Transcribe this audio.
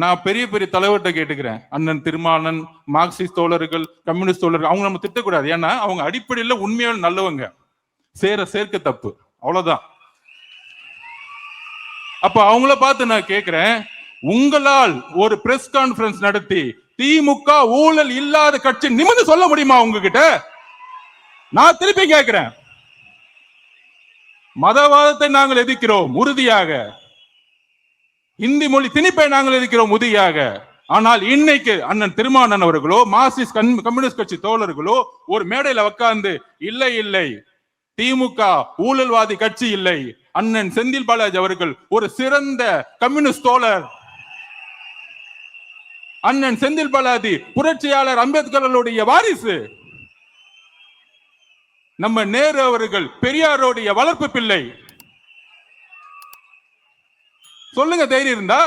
நான் பெரிய பெரிய தலைவர்கிட்ட கேட்டுக்கிறேன், அண்ணன் திருமாவளவன், மார்க்சிஸ்ட் தோழர்கள், கம்யூனிஸ்ட் தோழர்கள், அவங்க நம்ம திட்டக்கூடாது. ஏன்னா அவங்க அடிப்படையில் உண்மையான நல்லவங்க, சேர்க்க தப்பு, அவ்வளவுதான். அப்ப அவங்கள பார்த்து நான் கேட்கிறேன், உங்களால் ஒரு பிரஸ் கான்பரன்ஸ் நடத்தி திமுக ஊழல் இல்லாத கட்சி நிமிர்ந்து சொல்ல முடியுமா உங்ககிட்ட? நான் திருப்பி கேட்கிறேன். மதவாதத்தை நாங்கள் எதிர்க்கிறோம் உறுதியாக, இந்தி மொழி திணிப்பை நாங்கள் எதிர்க்கிறோம் உறுதியாக. ஆனால் இன்னைக்கு அண்ணன் திருமாவளவன் அவர்களோ மார்க்சிஸ்ட் கம்யூனிஸ்ட் கட்சி தோழர்களோ ஒரு மேடையில உட்கார்ந்து இல்லை இல்லை திமுக ஊழல்வாதி கட்சி இல்லை, அண்ணன் செந்தில் பாலாஜி அவர்கள் ஒரு சிறந்த கம்யூனிஸ்ட் தோழர், அண்ணன் செந்தில் பாலாஜி புரட்சியாளர் அம்பேத்கருடைய வாரிசு, நம்ம நேரு அவர்கள் பெரியாருடைய வளர்ப்பு பிள்ளை, சொல்லுங்க தைரியம் இருந்தா.